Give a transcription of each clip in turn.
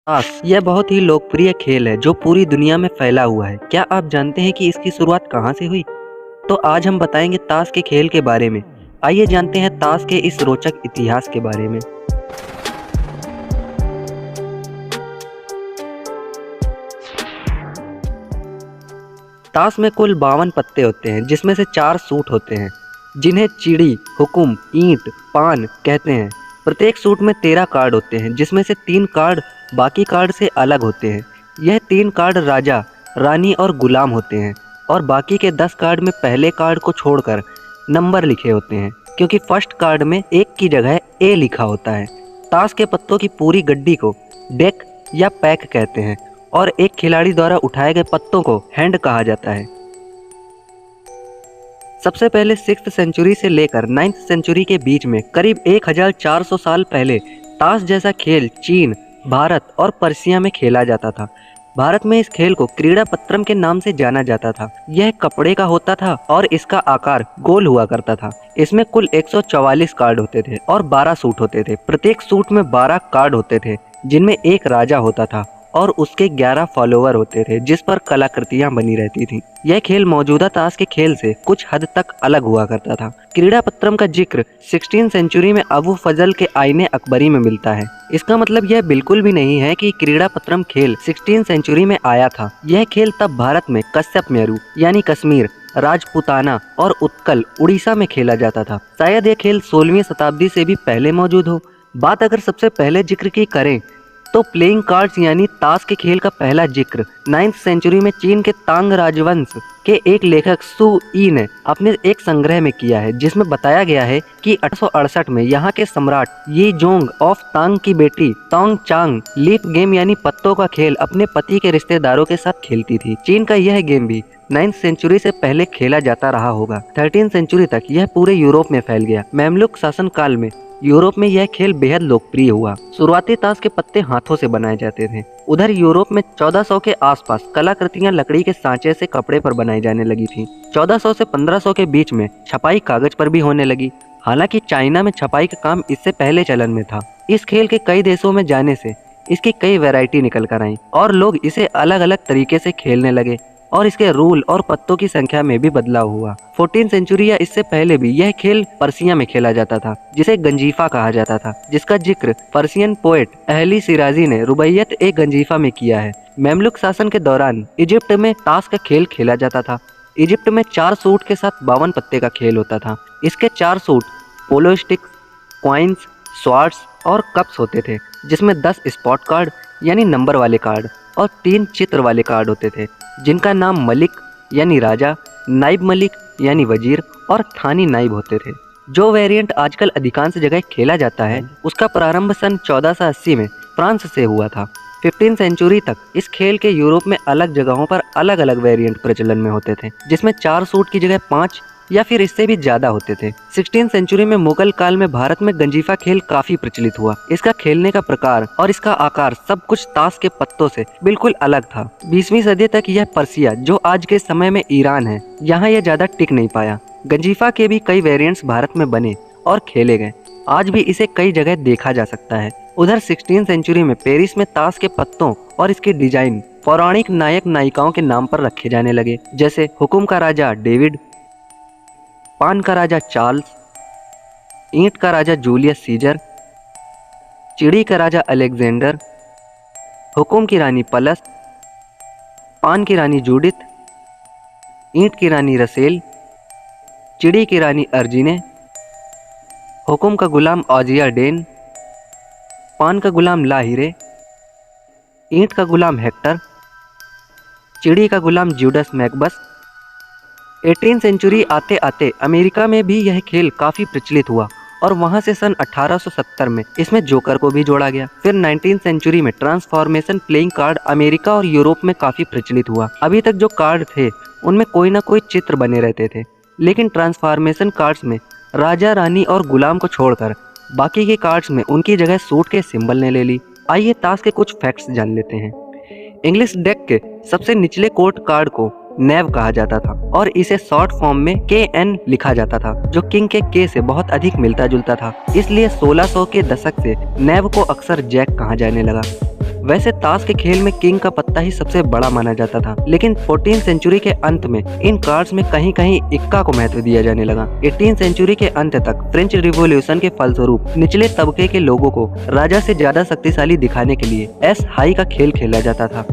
ताश यह बहुत ही लोकप्रिय खेल है जो पूरी दुनिया में फैला हुआ है। क्या आप जानते हैं कि इसकी शुरुआत कहाँ से हुई? तो आज हम बताएंगे ताश के खेल के बारे में। आइए जानते हैं ताश के इस रोचक इतिहास के बारे में। ताश में कुल 52 पत्ते होते हैं, जिसमें से 4 सूट होते हैं, जिन्हें चिड़ी, हुकुम, ईंट, पान कहते हैं। प्रत्येक सूट में 13 कार्ड होते हैं, जिसमें से 3 कार्ड बाकी कार्ड से अलग होते हैं। यह 3 कार्ड राजा, रानी और गुलाम होते हैं और बाकी के 10 कार्ड में पहले कार्ड को छोड़कर नंबर लिखे होते हैं, क्योंकि फर्स्ट कार्ड में 1 की जगह ए लिखा होता है। ताश के पत्तों की पूरी गड्डी को डेक या पैक कहते हैं और एक खिलाड़ी द्वारा उठाए गए पत्तों को हैंड कहा जाता है। सबसे पहले 6th सेंचुरी से लेकर 9th सेंचुरी के बीच में करीब 1400 साल पहले ताश जैसा खेल चीन, भारत और पर्सिया में खेला जाता था। भारत में इस खेल को क्रीड़ा पत्रम के नाम से जाना जाता था। यह कपड़े का होता था और इसका आकार गोल हुआ करता था। इसमें कुल 144 कार्ड होते थे और 12 सूट होते थे। प्रत्येक सूट में 12 कार्ड होते थे, जिनमें एक राजा होता था और उसके 11 फॉलोवर होते थे, जिस पर कलाकृतियां बनी रहती थी। यह खेल मौजूदा ताश के खेल से कुछ हद तक अलग हुआ करता था। क्रीड़ा पत्रम का जिक्र 16th सेंचुरी में अबू फजल के आईने अकबरी में मिलता है। इसका मतलब यह बिल्कुल भी नहीं है कि क्रीड़ा पत्रम खेल 16th सेंचुरी में आया था। यह खेल तब भारत में कश्यप मेरू यानी कश्मीर, राजपुताना और उत्कल उड़ीसा में खेला जाता था। शायद यह खेल 16वीं शताब्दी से भी पहले मौजूद हो। बात अगर सबसे पहले जिक्र की करें तो प्लेइंग कार्ड्स यानी ताश के खेल का पहला जिक्र 9th सेंचुरी में चीन के तांग राजवंश के एक लेखक सु ई ने अपने एक संग्रह में किया है, जिसमें बताया गया है कि 1868 में यहाँ के सम्राट ये जोंग ऑफ तांग की बेटी तोंग चांग लीफ गेम यानी पत्तों का खेल अपने पति के रिश्तेदारों के साथ खेलती थी। चीन का यह गेम भी 9th सेंचुरी से पहले खेला जाता रहा होगा। 13th सेंचुरी तक यह पूरे यूरोप में फैल गया। मेमलुक शासन काल में यूरोप में यह खेल बेहद लोकप्रिय हुआ। शुरुआती ताश के पत्ते हाथों से बनाए जाते थे। उधर यूरोप में 1400 के आसपास कलाकृतियां लकड़ी के सांचे से कपड़े पर बनाई जाने लगी थी। 1400 से 1500 के बीच में छपाई कागज पर भी होने लगी। हालांकि चाइना में छपाई का काम इससे पहले चलन में था। इस खेल के कई देशों में जाने से इसकी कई वैरायटी निकल कर आई और लोग इसे अलग अलग तरीके से खेलने लगे और इसके रूल और पत्तों की संख्या में भी बदलाव हुआ। 14th सेंचुरी या इससे पहले भी यह खेल पर्सिया में खेला जाता था, जिसे गंजीफा कहा जाता था, जिसका जिक्र पर्सियन पोएट अहली सिराजी ने रुबैयत ए गंजीफा में किया है। मेमलुक शासन के दौरान इजिप्ट में ताश का खेल खेला जाता था। इजिप्ट में 4 सूट के साथ 52 पत्ते का खेल होता था। इसके 4 सूट पोलो स्टिक्स, क्वाइंस, स्वार्ड्स और कप्स होते थे, जिसमें 10 स्पॉट कार्ड यानी नंबर वाले कार्ड और 3 चित्र वाले कार्ड होते थे, जिनका नाम मलिक यानी राजा, नाइब मलिक यानी वजीर और थानी नाइब होते थे। जो वेरिएंट आजकल अधिकांश जगह खेला जाता है, उसका प्रारंभ सन 1480 में फ्रांस से हुआ था। 15th सेंचुरी तक इस खेल के यूरोप में अलग जगहों पर अलग अलग वेरिएंट प्रचलन में होते थे, जिसमें 4 सूट की जगह 5 या फिर इससे भी ज्यादा होते थे। 16th सेंचुरी में मुगल काल में भारत में गंजीफा खेल काफी प्रचलित हुआ। इसका खेलने का प्रकार और इसका आकार सब कुछ ताश के पत्तों से बिल्कुल अलग था। 20वीं सदी तक यह पर्सिया, जो आज के समय में ईरान है, यहाँ यह ज्यादा टिक नहीं पाया। गंजीफा के भी कई वेरिएंट्स भारत में बने और खेले गए। आज भी इसे कई जगह देखा जा सकता है। उधर 16th सेंचुरी में पेरिस में ताश के पत्तों और इसके डिजाइन पौराणिक नायक नायिकाओं के नाम पर रखे जाने लगे, जैसे हुकुम का राजा डेविड, पान का राजा चार्ल्स, ईंट का राजा जूलियस सीजर, चिड़ी का राजा अलेक्जेंडर, हुकुम की रानी पलस, पान की रानी जूडिथ, ईंट की रानी रसेल, चिड़ी की रानी अर्जिने, हुकुम का गुलाम ऑजिया डेन, पान का गुलाम लाहिरे, ईंट का गुलाम हेक्टर, चिड़ी का गुलाम जूडस मैकबस। 18th सेंचुरी आते आते अमेरिका में भी यह खेल काफी प्रचलित हुआ और वहां से सन 1870 में इसमें जोकर को भी जोड़ा गया। फिर 19th सेंचुरी में ट्रांसफॉर्मेशन प्लेइंग कार्ड अमेरिका और यूरोप में काफी प्रचलित हुआ। अभी तक जो कार्ड थे उनमें कोई ना कोई चित्र बने रहते थे, लेकिन ट्रांसफॉर्मेशन कार्ड्स में राजा, रानी और गुलाम को छोड़कर बाकी के कार्ड्स में उनकी जगह सूट के सिंबल ने ले ली। आइए ताश के कुछ फैक्ट्स जान लेते हैं। इंग्लिश डेक के सबसे निचले कोर्ट कार्ड को नेव कहा जाता था और इसे शॉर्ट फॉर्म में KN लिखा जाता था, जो किंग के K से बहुत अधिक मिलता जुलता था। इसलिए 1600 के दशक से नेव को अक्सर जैक कहा जाने लगा। वैसे ताश के खेल में किंग का पत्ता ही सबसे बड़ा माना जाता था, लेकिन 14वीं सेंचुरी के अंत में इन कार्ड्स में कहीं कहीं इक्का को महत्व दिया जाने लगा। 18वीं सेंचुरी के अंत तक फ्रेंच रिवॉल्यूशन के फलस्वरूप निचले तबके के लोगों को राजा से ज्यादा शक्तिशाली दिखाने के लिए एस हाई का खेल खेला जाता था।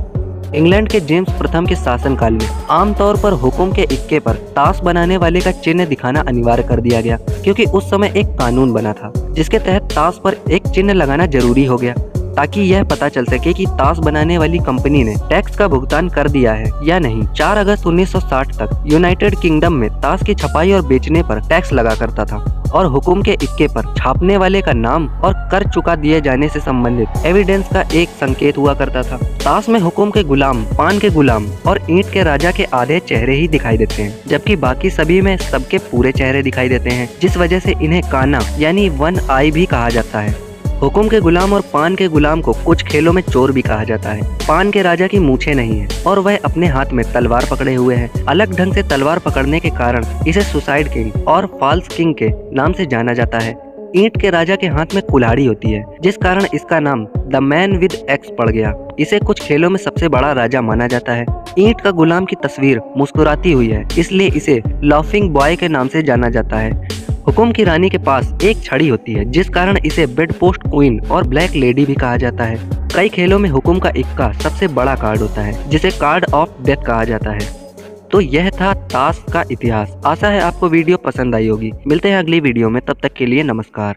इंग्लैंड के जेम्स प्रथम के शासनकाल में आमतौर पर हुकुम के इक्के पर ताश बनाने वाले का चिन्ह दिखाना अनिवार्य कर दिया गया, क्योंकि उस समय एक कानून बना था जिसके तहत ताश पर एक चिन्ह लगाना जरूरी हो गया, ताकि यह पता चल सके कि ताश बनाने वाली कंपनी ने टैक्स का भुगतान कर दिया है या नहीं। 4 अगस्त 1960 तक यूनाइटेड किंगडम में ताश की छपाई और बेचने पर टैक्स लगा करता था और हुकुम के इक्के पर छापने वाले का नाम और कर चुका दिए जाने से संबंधित एविडेंस का एक संकेत हुआ करता था। ताश में हुकुम के गुलाम, पान के गुलाम और ईंट के राजा के आधे चेहरे ही दिखाई देते हैं, जबकि बाकी सभी में सबके पूरे चेहरे दिखाई देते हैं, जिस वजह से इन्हें काना यानी वन आई भी कहा जाता है। हुकुम के गुलाम और पान के गुलाम को कुछ खेलों में चोर भी कहा जाता है। पान के राजा की मूछें नहीं है और वह अपने हाथ में तलवार पकड़े हुए है। अलग ढंग से तलवार पकड़ने के कारण इसे सुसाइड किंग और फॉल्स किंग के नाम से जाना जाता है। ईंट के राजा के हाथ में कुल्हाड़ी होती है, जिस कारण इसका नाम द मैन विद एक्स पड़ गया। इसे कुछ खेलों में सबसे बड़ा राजा माना जाता है। ईंट का गुलाम की तस्वीर मुस्कुराती हुई है, इसलिए इसे लाफिंग बॉय के नाम से जाना जाता है। हुकुम की रानी के पास एक छड़ी होती है, जिस कारण इसे बेड पोस्ट क्वीन और ब्लैक लेडी भी कहा जाता है। कई खेलों में हुकुम का इक्का सबसे बड़ा कार्ड होता है, जिसे कार्ड ऑफ डेथ कहा जाता है। तो यह था ताश का इतिहास। आशा है आपको वीडियो पसंद आई होगी। मिलते हैं अगली वीडियो में, तब तक के लिए नमस्कार।